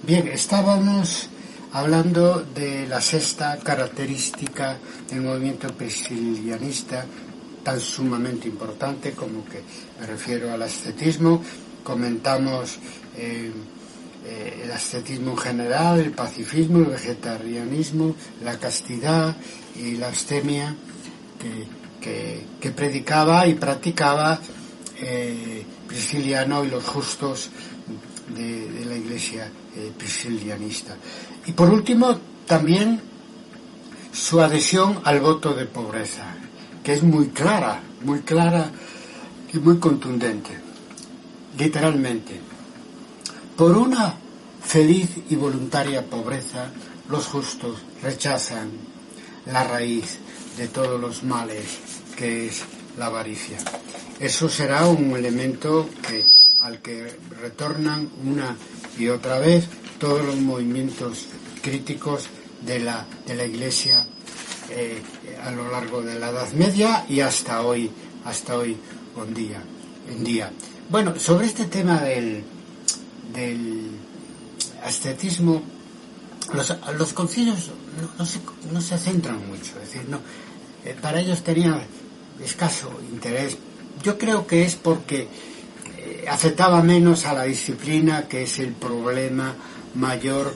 Bien, estábamos hablando de la sexta característica del movimiento priscilianista, tan sumamente importante como que me refiero al ascetismo. Comentamos el ascetismo en general, el pacifismo, el vegetarianismo, la castidad y la abstemia que predicaba y practicaba Prisciliano y los justos de la iglesia priscilianista. Y por último, también su adhesión al voto de pobreza, que es muy clara y muy contundente. Literalmente, por una feliz y voluntaria pobreza, los justos rechazan la raíz de todos los males, que es la avaricia. Eso será un elemento al que retornan una y otra vez todos los movimientos críticos de la Iglesia a lo largo de la Edad Media y hasta hoy en día. Bueno, sobre este tema del ascetismo, los concilios no se centran mucho, es decir, para ellos tenía escaso interés. Yo creo que es porque afectaba menos a la disciplina, que es el problema mayor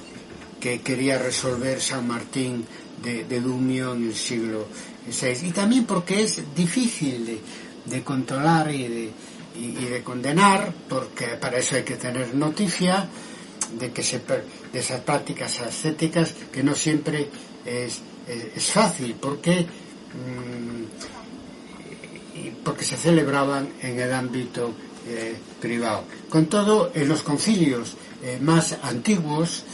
que quería resolver San Martín de Dumio en el siglo VI, y también porque es difícil de controlar y de condenar, porque para eso hay que tener noticia de esas prácticas ascéticas, que no siempre es fácil, porque se celebraban en el ámbito privado. Con todo, en los concilios más antiguos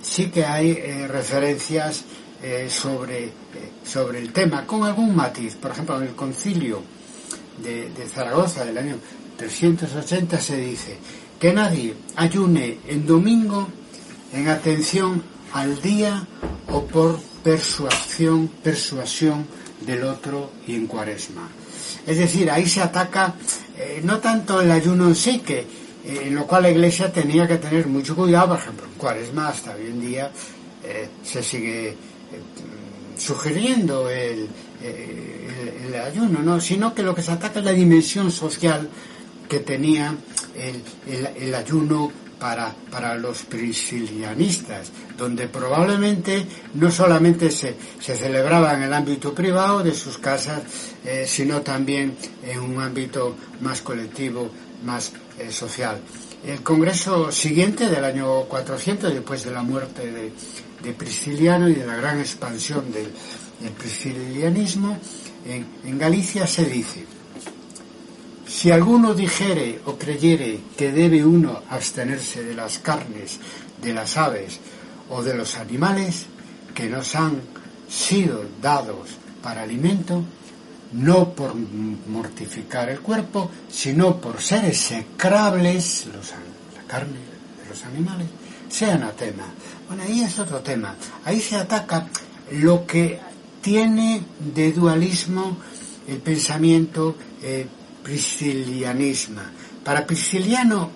sí que hay referencias sobre el tema, con algún matiz. Por ejemplo, en el concilio de Zaragoza del año 380 se dice que nadie ayune en domingo en atención al día o por persuasión del otro, y en Cuaresma. Es decir, ahí se ataca no tanto el ayuno en sí, que en lo cual la Iglesia tenía que tener mucho cuidado. Por ejemplo, en Cuaresma hasta hoy en día se sigue sugiriendo el ayuno, ¿no? Sino que lo que se ataca es la dimensión social que tenía el ayuno para los priscilianistas, donde probablemente no solamente se celebraba en el ámbito privado de sus casas, sino también en un ámbito más colectivo, más social. El congreso siguiente, del año 400, después de la muerte de Prisciliano y de la gran expansión del priscilianismo, en Galicia se dice: si alguno dijere o creyere que debe uno abstenerse de las carnes de las aves o de los animales que nos han sido dados para alimento, no por mortificar el cuerpo, sino por ser execrables, la carne de los animales, sea anatema. Bueno, ahí es otro tema. Ahí se ataca lo que tiene de dualismo el pensamiento priscilianismo. Para Prisciliano,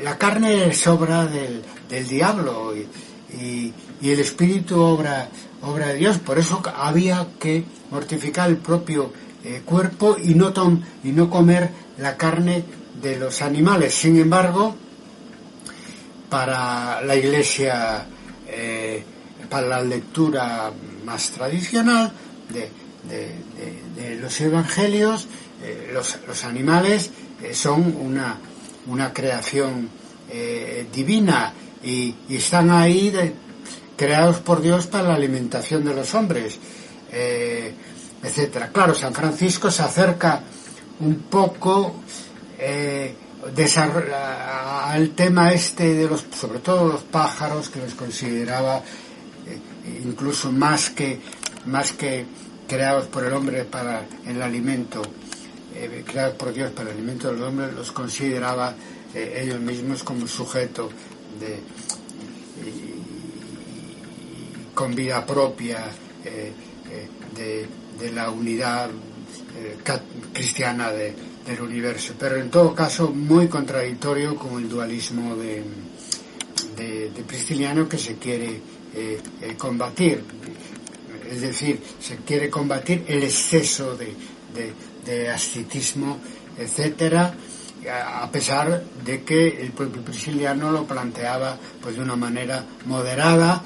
la carne es obra del diablo y el espíritu obra de Dios. Por eso había que mortificar el propio cuerpo y no comer la carne de los animales. Sin embargo, para la Iglesia, para la lectura más tradicional de los evangelios, los animales son una creación divina y están ahí creados por Dios para la alimentación de los hombres, etcétera. Claro, San Francisco se acerca un poco al tema sobre todo los pájaros, que los consideraba incluso más que creados por el hombre para el alimento, creados por Dios para el alimento del hombre, los consideraba ellos mismos como sujeto con vida propia de la unidad cristiana de del universo, pero en todo caso muy contradictorio con el dualismo de Prisciliano, que se quiere combatir. Es decir, se quiere combatir el exceso de ascetismo, etcétera, a pesar de que el propio Prisciliano lo planteaba pues de una manera moderada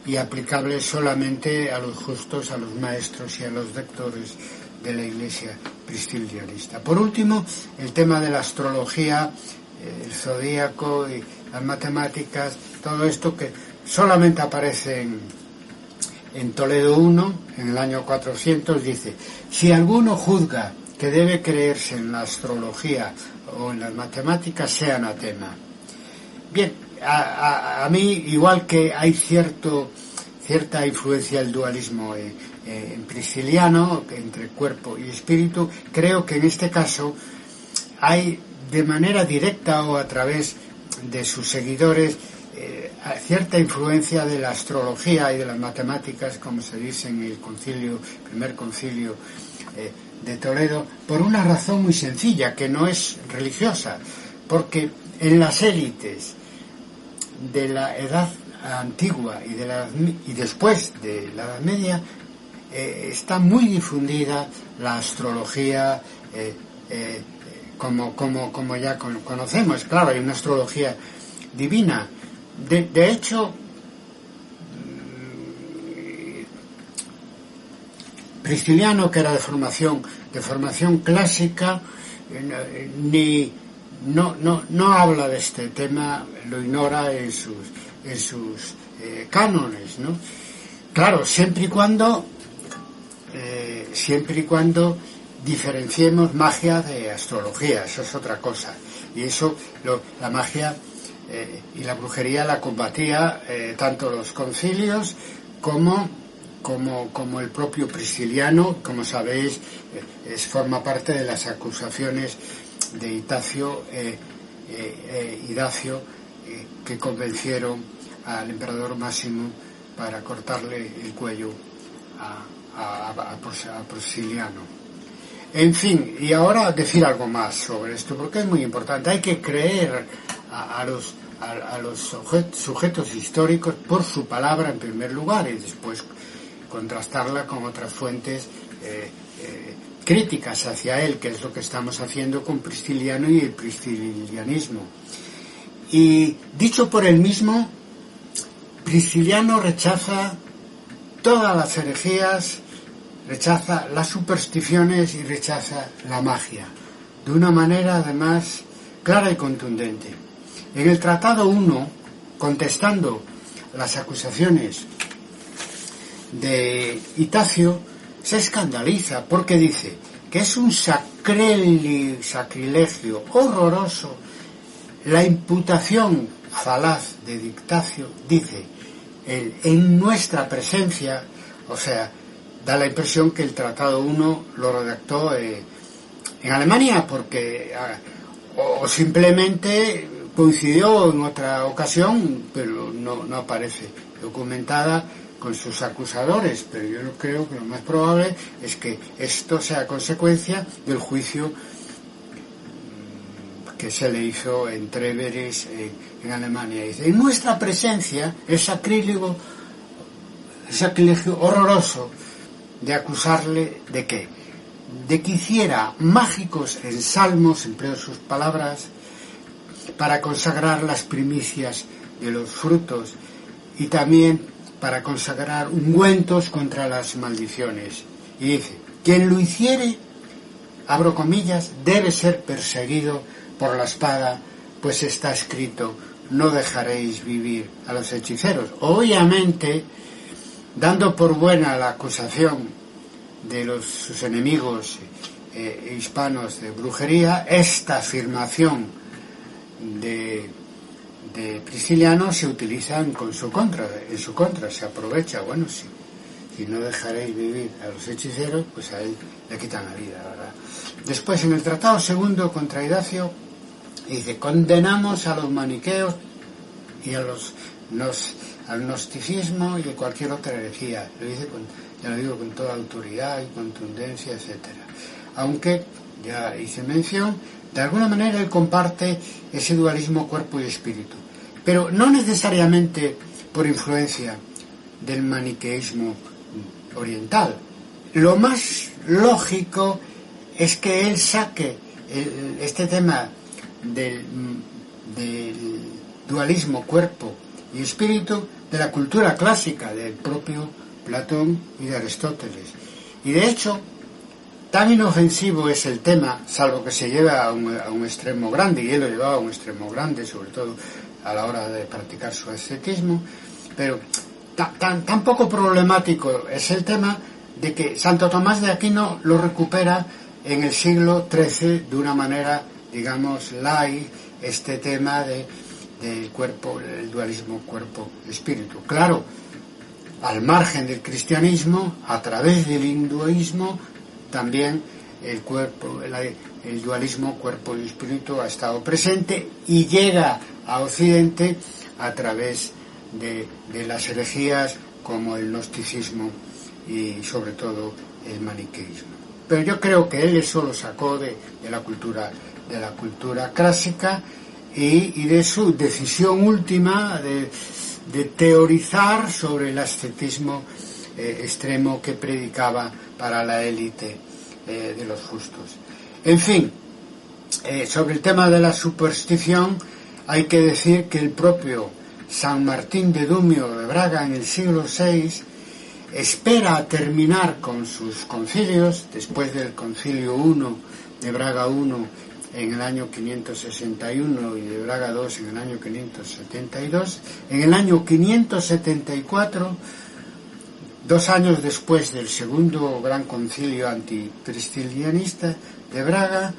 y aplicable solamente a los justos, a los maestros y a los doctores de la Iglesia priscilianista. Por último, el tema de la astrología, el zodíaco y las matemáticas, todo esto que solamente aparece en Toledo I, en el año 400, dice: si alguno juzga que debe creerse en la astrología o en las matemáticas, sea anatema. Bien, a mí, igual que hay cierta influencia del dualismo en Prisciliano, entre cuerpo y espíritu, creo que en este caso hay, de manera directa o a través de sus seguidores, cierta influencia de la astrología y de las matemáticas, como se dice en el primer concilio de Toledo, por una razón muy sencilla, que no es religiosa, porque en las élites de la Edad Antigua y después de la Edad Media está muy difundida la astrología, como ya conocemos. Claro, hay una astrología divina. De hecho, Prisciliano, que era de formación clásica, no habla de este tema, lo ignora en sus cánones, ¿no? Claro, siempre y cuando diferenciemos magia de astrología, eso es otra cosa. Y eso, la magia y la brujería la combatía tanto los concilios como el propio Prisciliano. Como sabéis, forma parte de las acusaciones de Idacio que convencieron al emperador Máximo para cortarle el cuello a Prisciliano. En fin, y ahora decir algo más sobre esto, porque es muy importante. Hay que creer a los sujetos históricos por su palabra en primer lugar, y después contrastarla con otras fuentes críticas hacia él, que es lo que estamos haciendo con Prisciliano y el priscilianismo. Y dicho por él mismo, Prisciliano rechaza todas las herejías, rechaza las supersticiones y rechaza la magia, de una manera además clara y contundente. En el Tratado 1, contestando las acusaciones de Itacio, se escandaliza porque dice que es un sacrilegio horroroso la imputación falaz de Dictacio, dice, en nuestra presencia. O sea, da la impresión que el Tratado 1 lo redactó en Alemania, porque o simplemente coincidió en otra ocasión, pero no aparece documentada con sus acusadores. Pero yo creo que lo más probable es que esto sea consecuencia del juicio que se le hizo en Treveris, en Alemania. Dice: en nuestra presencia el sacrilegio horroroso de acusarle de qué, de que hiciera mágicos ensalmos, empleo sus palabras, para consagrar las primicias de los frutos, y también para consagrar ungüentos contra las maldiciones. Y dice: quien lo hiciere, abro comillas, debe ser perseguido por la espada, pues está escrito: no dejaréis vivir a los hechiceros. Obviamente, dando por buena la acusación de sus enemigos hispanos de brujería, esta afirmación de Prisciliano se utiliza en su contra, se aprovecha. Bueno, si no dejaréis vivir a los hechiceros, pues a él le quitan la vida, ¿verdad? Después, en el Tratado segundo contra Idacio, dice: condenamos a los maniqueos y al gnosticismo y a cualquier otra herejía. Lo dice ya lo digo con toda autoridad y contundencia, etcétera. Aunque ya hice mención, de alguna manera él comparte ese dualismo cuerpo y espíritu, pero no necesariamente por influencia del maniqueísmo oriental. Lo más lógico es que él saque este tema del dualismo cuerpo y espíritu de la cultura clásica del propio Platón y de Aristóteles. Y de hecho, tan inofensivo es el tema, salvo que se lleva a un extremo grande, y él lo llevaba a un extremo grande, sobre todo a la hora de practicar su ascetismo, pero tan poco problemático es el tema de que Santo Tomás de Aquino lo recupera en el siglo XIII de una manera, digamos, light, este tema del cuerpo, el dualismo cuerpo-espíritu. Claro, al margen del cristianismo, a través del hinduismo, también el dualismo cuerpo y espíritu ha estado presente y llega a Occidente a través de las herejías como el gnosticismo y sobre todo el maniqueísmo. Pero yo creo que él eso lo sacó de la cultura clásica y de su decisión última de teorizar sobre el ascetismo extremo que predicaba para la élite de los justos. En fin, sobre el tema de la superstición hay que decir que el propio San Martín de Dumio de Braga en el siglo VI espera a terminar con sus concilios, después del concilio I de Braga I en el año 561 y de Braga II en el año 572. En el año 574, 2 años después del segundo gran concilio antipriscilianista de Braga,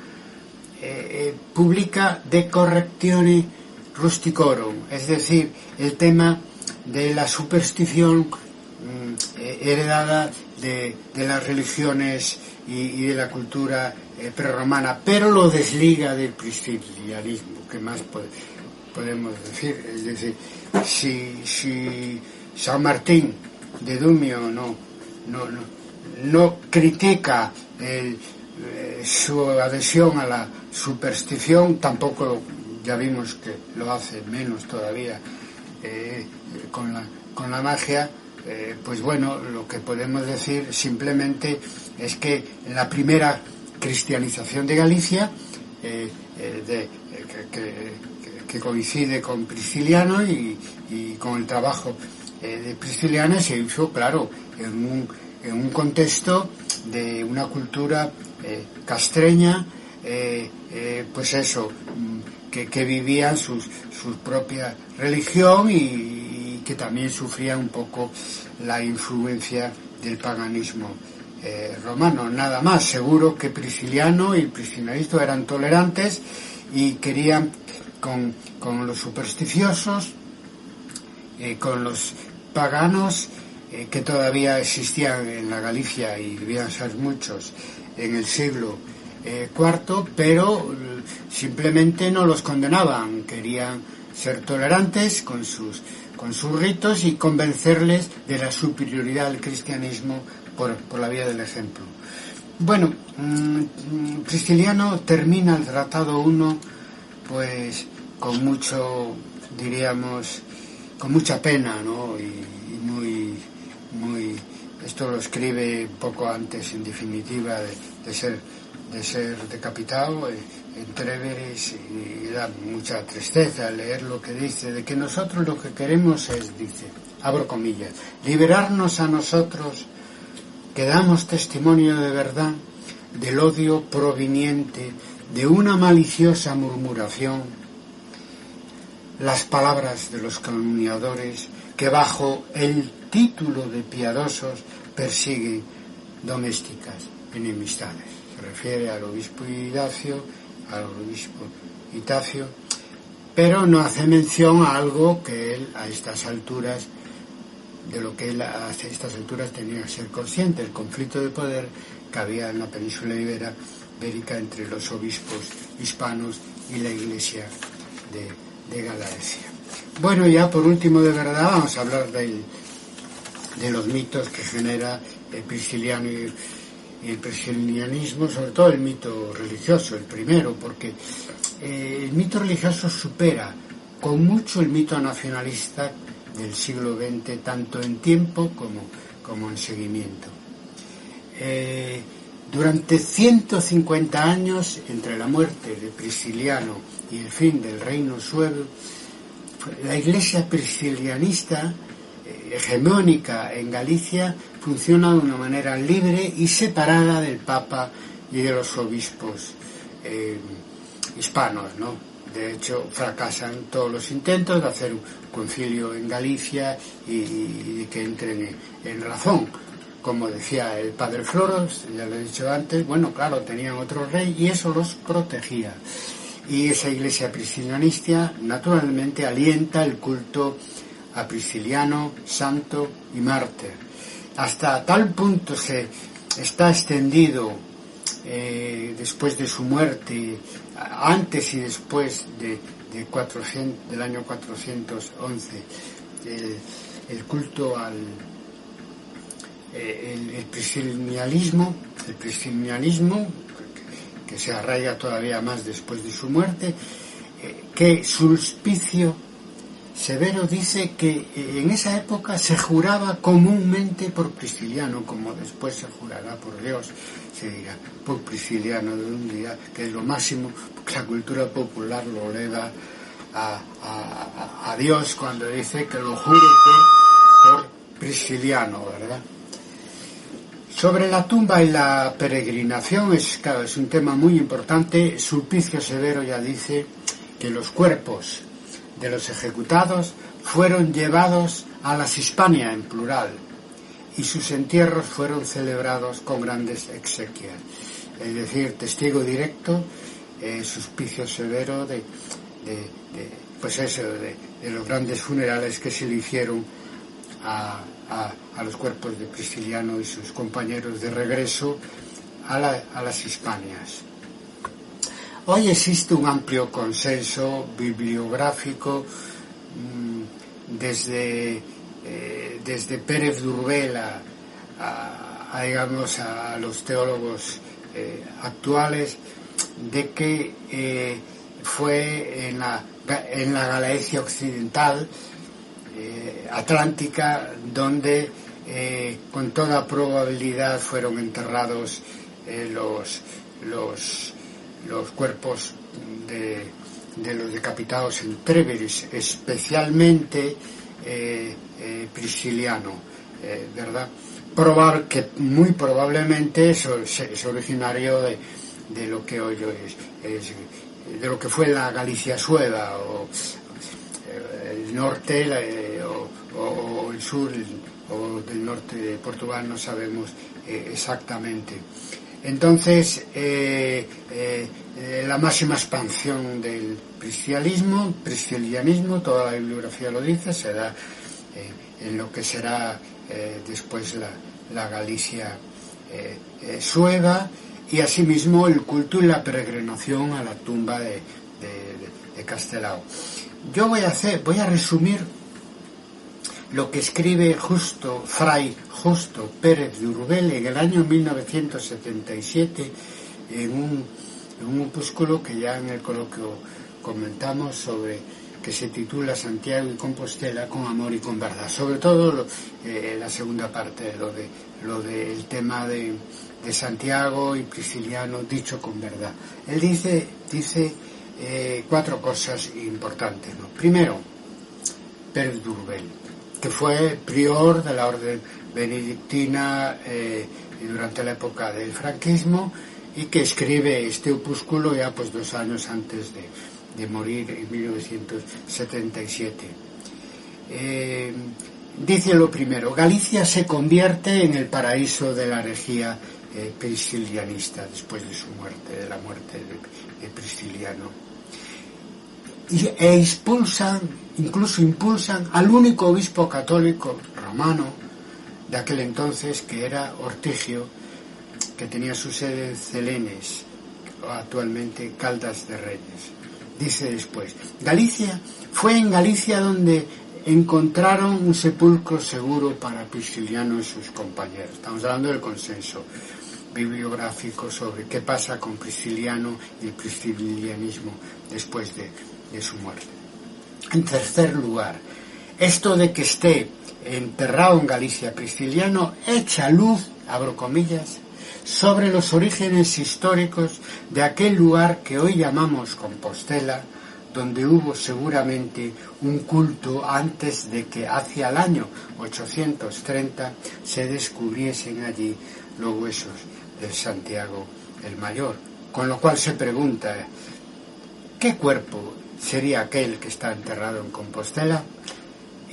publica De Correctione Rusticorum, es decir, el tema de la superstición heredada de las religiones y de la cultura prerromana, pero lo desliga del priscilianismo. ¿Qué más podemos decir? Es decir, si San Martín de Dumio no critica su adhesión a la superstición, tampoco, ya vimos que lo hace menos todavía con la magia. Pues bueno, lo que podemos decir simplemente es que la primera cristianización de Galicia, que coincide con Prisciliano y con el trabajo de Prisciliano, se hizo, claro, en un contexto de una cultura castreña, pues eso, que vivían su propia religión y que también sufría un poco la influencia del paganismo romano. Nada más, seguro que Prisciliano y el priscilianismo eran tolerantes y querían con los supersticiosos, con los paganos que todavía existían en la Galicia y debían ser muchos en el siglo IV, pero simplemente no los condenaban, querían ser tolerantes con sus ritos y convencerles de la superioridad del cristianismo por la vía del ejemplo. Bueno, Prisciliano termina el Tratado I pues con mucho, diríamos, con mucha pena, ¿no? Y muy esto lo escribe poco antes, en definitiva, de ser decapitado en Tréveris, y da mucha tristeza leer lo que dice, de que nosotros lo que queremos es, dice, abro comillas, liberarnos a nosotros que damos testimonio de verdad del odio proveniente de una maliciosa murmuración, las palabras de los calumniadores que bajo el título de piadosos persiguen domésticas enemistades. Se refiere al obispo Itacio, pero no hace mención a algo que él a estas alturas, de lo que él a estas alturas tenía que ser consciente, el conflicto de poder que había en la península ibérica entre los obispos hispanos y la iglesia de Galacia. Bueno, ya por último, de verdad, vamos a hablar de los mitos que genera Prisciliano el priscilianismo, sobre todo el mito religioso, el primero, porque el mito religioso supera con mucho el mito nacionalista del siglo XX, tanto en tiempo como en seguimiento. Durante 150 años, entre la muerte de Prisciliano y el fin del reino suevo, la iglesia priscilianista hegemónica en Galicia funciona de una manera libre y separada del Papa y de los obispos hispanos, ¿no? De hecho, fracasan todos los intentos de hacer un concilio en Galicia y que entren en razón. Como decía el padre Floros, ya lo he dicho antes, bueno, claro, tenían otro rey y eso los protegía. Y esa iglesia priscilianista naturalmente alienta el culto a Prisciliano, santo y mártir. Hasta tal punto se está extendido después de su muerte, antes y después del año 411, el culto al el priscilianismo, que se arraiga todavía más después de su muerte, que Sulpicio Severo dice que en esa época se juraba comúnmente por Prisciliano, como después se jurará por Dios, se dirá por Prisciliano de un día, que es lo máximo, porque la cultura popular lo eleva a Dios cuando dice que lo jure por Prisciliano, ¿verdad? Sobre la tumba y la peregrinación, claro, es un tema muy importante. Sulpicio Severo ya dice que los cuerpos de los ejecutados fueron llevados a las Hispania en plural y sus entierros fueron celebrados con grandes exequias. Es decir, testigo directo, Sulpicio Severo de los grandes funerales que se le hicieron a los cuerpos de Prisciliano y sus compañeros de regreso a las Hispanias. Hoy existe un amplio consenso bibliográfico desde Pérez de Urbela digamos a los teólogos actuales, de que fue en la Galicia occidental atlántica donde con toda probabilidad fueron enterrados los cuerpos de los decapitados en Tréveris, especialmente Prisciliano, ¿verdad? Muy probablemente eso es originario de lo que hoy es de lo que fue la Galicia sueva, o el norte o el sur o del norte de Portugal, no sabemos exactamente. Entonces, la máxima expansión del priscilianismo, toda la bibliografía lo dice, se da en lo que será después la Galicia sueva, y asimismo el culto y la peregrinación a la tumba de Castelao. Yo voy a resumir lo que escribe Fray Justo Pérez de Urbel en el año 1977 en un opúsculo que ya en el coloquio comentamos, que se titula Santiago y Compostela con amor y con verdad. Sobre todo la segunda parte, lo del tema de Santiago y Prisciliano dicho con verdad. Él dice 4 cosas importantes, ¿no? Primero, Pérez de Urbel, que fue prior de la orden benedictina durante la época del franquismo, y que escribe este opúsculo ya 2 años antes de morir en 1977. Dice lo primero: Galicia se convierte en el paraíso de la herejía priscilianista después de su muerte, de la muerte de Prisciliano. Incluso impulsan al único obispo católico romano de aquel entonces, que era Ortigio, que tenía su sede en Celenes, actualmente Caldas de Reyes. Dice después: fue en Galicia donde encontraron un sepulcro seguro para Prisciliano y sus compañeros. Estamos hablando del consenso. bibliográfico sobre qué pasa con Prisciliano y el priscilianismo después de su muerte. En tercer lugar, esto de que esté enterrado en Galicia Prisciliano echa luz, abro comillas, sobre los orígenes históricos de aquel lugar que hoy llamamos Compostela, donde hubo seguramente un culto antes de que hacia el año 830 se descubriesen allí los huesos de Santiago el Mayor. Con lo cual se pregunta, ¿qué cuerpo sería aquel que está enterrado en Compostela?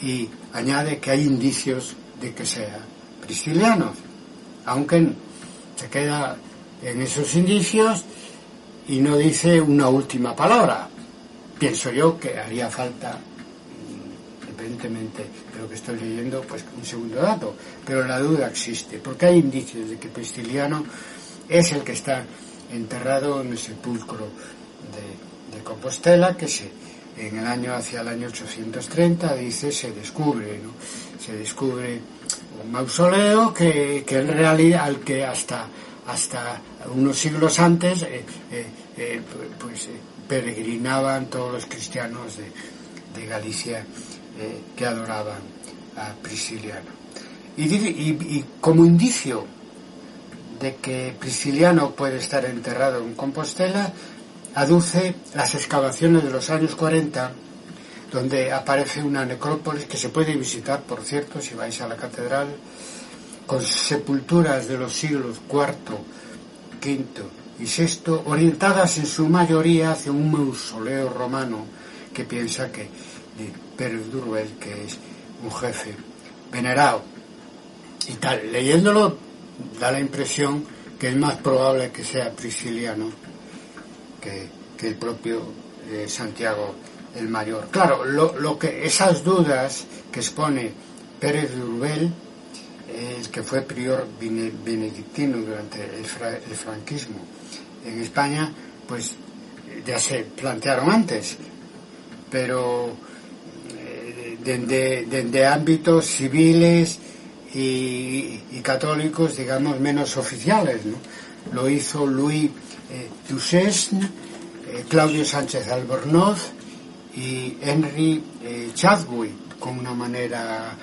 Y añade que hay indicios de que sea prisciliano, aunque se queda en esos indicios y no dice una última palabra. Pienso yo que haría falta, independientemente de lo que estoy leyendo, pues un segundo dato, pero la duda existe, porque hay indicios de que Prisciliano es el que está enterrado en el sepulcro de Compostela, que en el año, hacia el año 830, dice, se descubre, ¿no? Se descubre un mausoleo que en realidad, al que hasta unos siglos antes peregrinaban todos los cristianos de Galicia que adoraban a Prisciliano. Y como indicio de que Prisciliano puede estar enterrado en Compostela, aduce las excavaciones de los años 40, donde aparece una necrópolis que se puede visitar, por cierto, si vais a la catedral, con sepulturas de los siglos IV, V y VI, orientadas en su mayoría hacia un mausoleo romano que piensa que de Pérez Duruel, que es un jefe venerado. Y tal, leyéndolo da la impresión que es más probable que sea Prisciliano que el propio Santiago el Mayor. Claro, esas dudas que expone Pérez Duruel, el que fue prior benedictino durante el franquismo en España, pues ya se plantearon antes, pero desde ámbitos civiles y católicos, digamos, menos oficiales, ¿no? Lo hizo Louis Duchesne, Claudio Sánchez Albornoz y Henry Chadwick, con una manera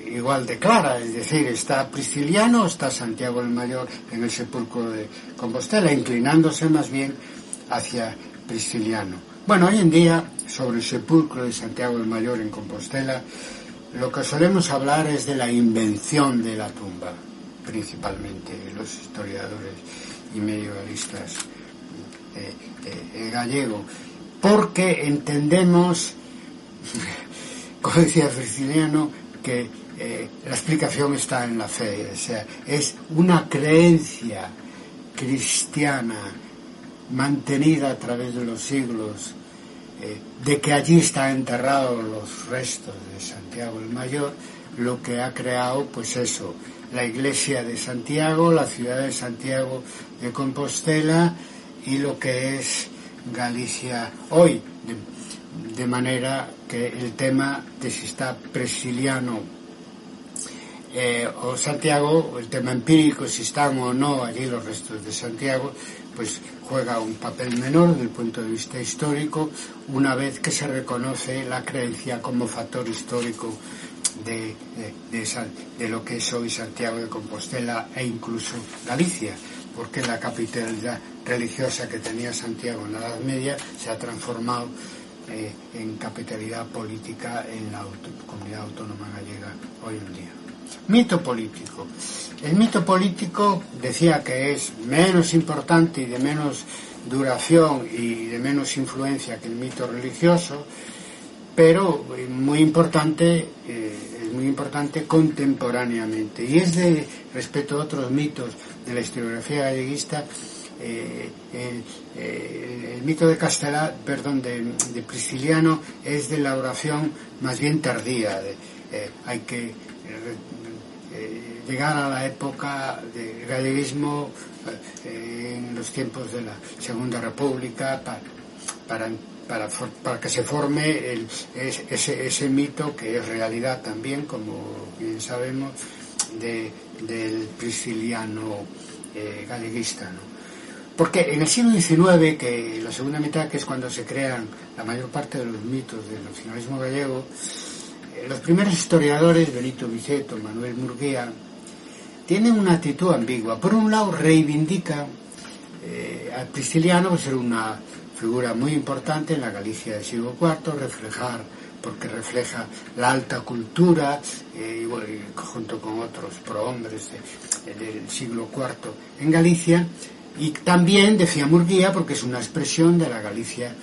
igual de clara, es decir, está Prisciliano, está Santiago el Mayor en el sepulcro de Compostela, inclinándose más bien hacia Prisciliano. Bueno, hoy en día, sobre el sepulcro de Santiago el Mayor en Compostela, lo que solemos hablar es de la invención de la tumba, principalmente los historiadores y medievalistas gallego, porque entendemos, como decía Prisciliano, que la explicación está en la fe, o sea, es una creencia cristiana mantenida a través de los siglos, de que allí están enterrados los restos de Santiago el Mayor, lo que ha creado, pues eso, la iglesia de Santiago, la ciudad de Santiago de Compostela y lo que es Galicia hoy, de manera que el tema de si está Prisciliano o Santiago, el tema empírico, si están o no allí los restos de Santiago, pues juega un papel menor desde el punto de vista histórico, una vez que se reconoce la creencia como factor histórico de lo que es hoy Santiago de Compostela e incluso Galicia, porque la capitalidad religiosa que tenía Santiago en la Edad Media se ha transformado en capitalidad política en la comunidad autónoma gallega hoy en día. Mito político. El mito político decía que es menos importante y de menos duración y de menos influencia que el mito religioso, pero muy importante contemporáneamente. Y es respecto a otros mitos de la historiografía galleguista, el mito de Prisciliano es de la oración más bien tardía. Hay que llegar a la época del galleguismo en los tiempos de la Segunda República para que se forme ese mito, que es realidad también, como bien sabemos, del Prisciliano galleguista, ¿no? Porque en el siglo XIX, que en la segunda mitad, que es cuando se crean la mayor parte de los mitos del nacionalismo gallego, los primeros historiadores, Benito Viceto, Manuel Murguía, tienen una actitud ambigua. Por un lado, reivindican a Prisciliano por ser una figura muy importante en la Galicia del siglo IV, porque refleja la alta cultura, junto con otros prohombres del siglo IV en Galicia, y también, decía Murguía, porque es una expresión de la Galicia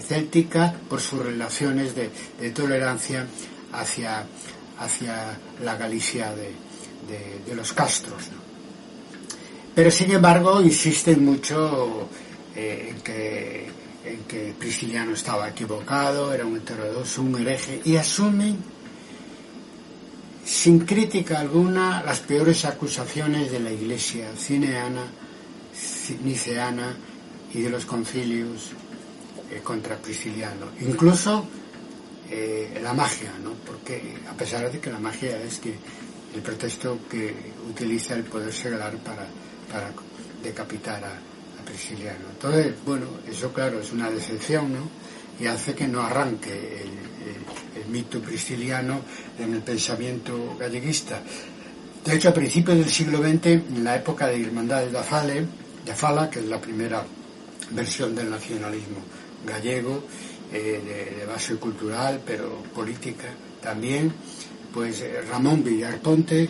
céltica por sus relaciones de tolerancia hacia la Galicia de los castros, ¿no? Pero sin embargo insisten mucho en que Prisciliano estaba equivocado, era un heterodoxo, un hereje, y asumen sin crítica alguna las peores acusaciones de la Iglesia niceana y de los concilios contra Prisciliano, incluso la magia, ¿no? Porque a pesar de que la magia es que el pretexto que utiliza el poder seglar para decapitar a Prisciliano. Entonces, bueno, eso claro es una decepción, ¿no? Y hace que no arranque el mito prisciliano en el pensamiento galleguista. De hecho, a principios del siglo XX, en la época de Irmandades da Fala, que es la primera versión del nacionalismo gallego, de base cultural, pero política también, pues Ramón Villar Ponte,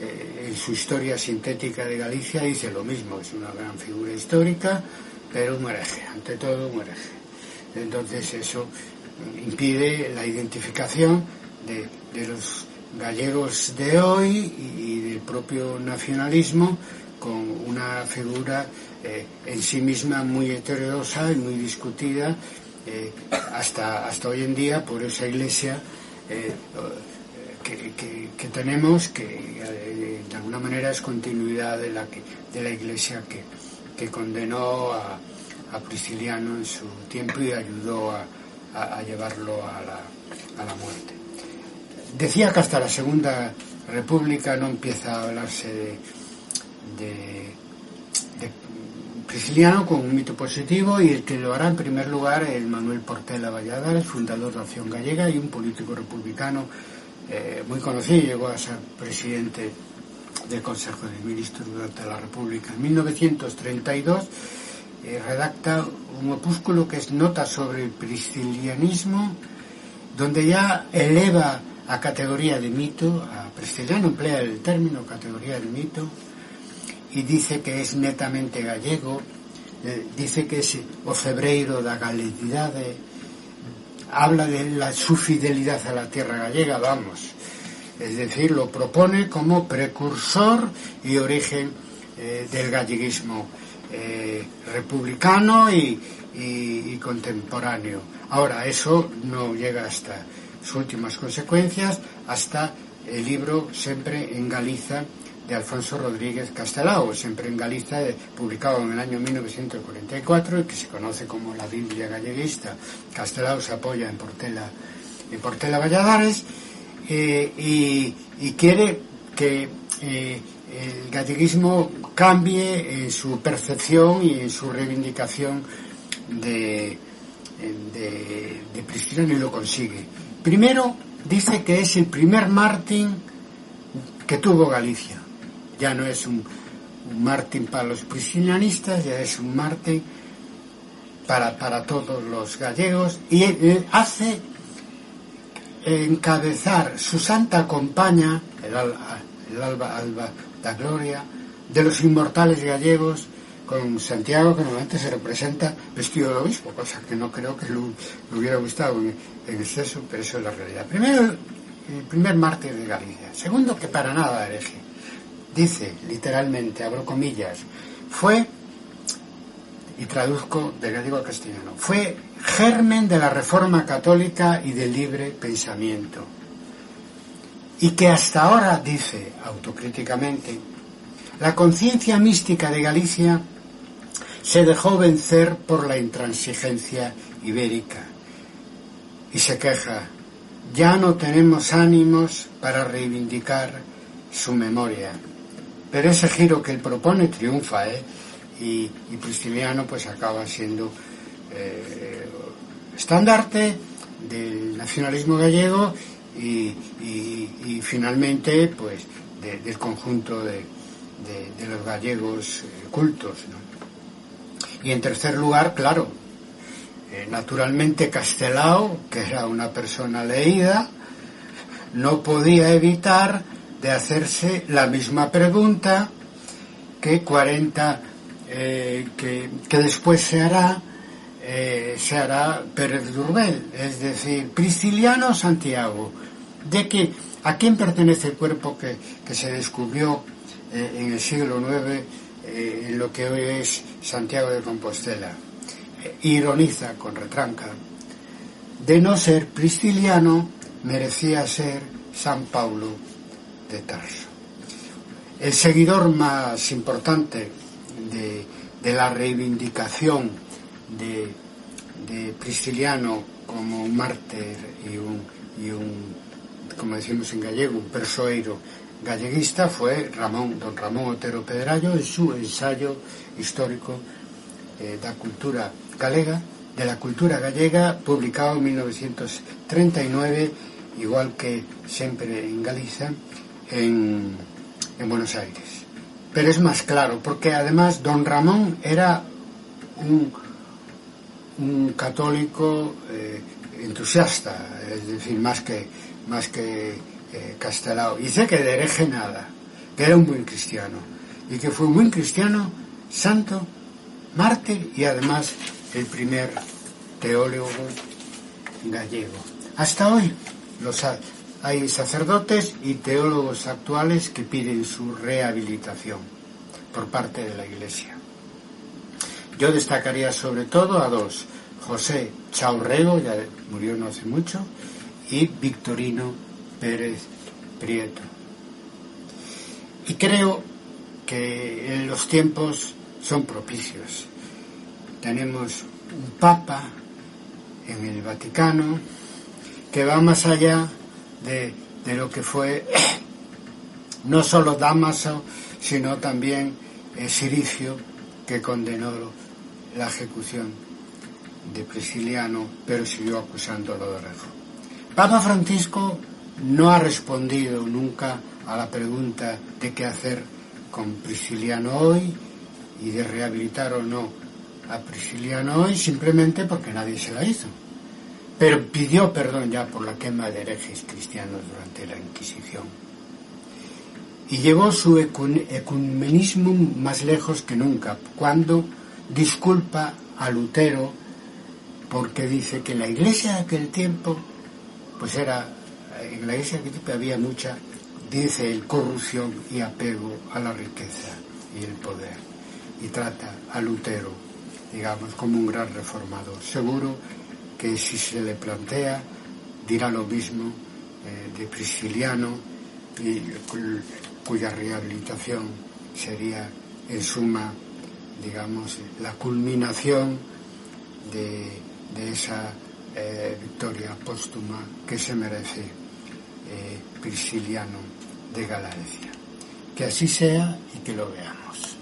en su historia sintética de Galicia, dice lo mismo, es una gran figura histórica, pero un hereje, ante todo un hereje. Entonces eso impide la identificación de los gallegos de hoy y del propio nacionalismo con una figura en sí misma muy heterodoxa y muy discutida hasta hoy en día por esa iglesia que tenemos, que de alguna manera es continuidad de la iglesia que condenó a Prisciliano en su tiempo y ayudó a llevarlo a la muerte. Decía que hasta la Segunda República no empieza a hablarse de Prisciliano con un mito positivo, y el que lo hará en primer lugar es Manuel Portela Valladares, fundador de Acción Gallega y un político republicano muy conocido. Llegó a ser presidente del Consejo de Ministros durante la República. En 1932 redacta un opúsculo que es Nota sobre el priscilianismo, donde ya eleva a categoría de mito a Prisciliano, emplea el término categoría de mito, y dice que es netamente gallego, dice que es o febreiro da galeguidade, habla de su fidelidad a la tierra gallega, vamos, es decir, lo propone como precursor y origen del galleguismo republicano y contemporáneo. Ahora, eso no llega hasta sus últimas consecuencias, hasta el libro Sempre en Galiza de Alfonso Rodríguez Castelao, Sempre en Galiza, publicado en el año 1944 y que se conoce como la Biblia galleguista. Castelao se apoya en Portela Valladares y quiere que el galleguismo cambie en su percepción y en su reivindicación de Prisciliano, y lo consigue. Primero dice que es el primer mártir que tuvo Galicia. Ya no es un mártir para los priscilianistas, ya es un mártir para todos los gallegos, y hace encabezar su santa compaña, el Alba da Gloria, de los inmortales gallegos, con Santiago, que normalmente se representa vestido de obispo, cosa que no creo que le hubiera gustado en exceso, pero eso es la realidad. Primero, el primer mártir de Galicia. Segundo, que para nada hereje. Dice, literalmente, abro comillas, fue, y traduzco de gallego a castellano, fue germen de la Reforma Católica y del libre pensamiento. Y que hasta ahora, dice autocríticamente, la conciencia mística de Galicia se dejó vencer por la intransigencia ibérica. Y se queja, ya no tenemos ánimos para reivindicar su memoria. pero ese giro que él propone triunfa, y Prisciliano pues acaba siendo estandarte del nacionalismo gallego y finalmente pues del conjunto de los gallegos cultos, ¿no? Y en tercer lugar, claro, naturalmente Castelao, que era una persona leída, no podía evitar de hacerse la misma pregunta que 40 que después se hará Pérez Durbel, es decir, Prisciliano o Santiago, ¿a quién pertenece el cuerpo que se descubrió en el siglo IX en lo que hoy es Santiago de Compostela? Ironiza con retranca: de no ser Prisciliano merecía ser San Paulo de Tarso. El seguidor más importante de la reivindicación de Prisciliano como un mártir y un, como decimos en gallego, un persoeiro galleguista fue don Ramón Otero Pedrallo, en su ensayo histórico de la cultura gallega, publicado en 1939, igual que siempre en Galicia, en Buenos Aires. Pero es más claro, porque además don Ramón era un católico entusiasta, es decir, más que Castelao. Dice que de hereje nada, que era un buen cristiano, y que fue un buen cristiano, santo, mártir y además el primer teólogo gallego. Hasta hoy hay sacerdotes y teólogos actuales que piden su rehabilitación por parte de la Iglesia. Yo destacaría sobre todo a dos: José Chaurrego, ya murió no hace mucho, y Victorino Pérez Prieto. Y creo que los tiempos son propicios. Tenemos un Papa en el Vaticano que va más allá de lo que fue no solo Dámaso, sino también Siricio, que condenó la ejecución de Prisciliano, pero siguió acusándolo de hereje. Papa Francisco no ha respondido nunca a la pregunta de qué hacer con Prisciliano hoy y de rehabilitar o no a Prisciliano hoy, simplemente porque nadie se la hizo. Pero pidió perdón ya por la quema de herejes cristianos durante la Inquisición. Y llevó su ecumenismo más lejos que nunca, cuando disculpa a Lutero porque dice que en la iglesia de aquel tiempo, en la iglesia de aquel tiempo había mucha, dice él, corrupción y apego a la riqueza y el poder. Y trata a Lutero, digamos, como un gran reformador. Seguro que si se le plantea, dirá lo mismo de Prisciliano, y cuya rehabilitación sería, en suma, digamos, la culminación de esa victoria póstuma que se merece Prisciliano de Galacia. Que así sea y que lo veamos.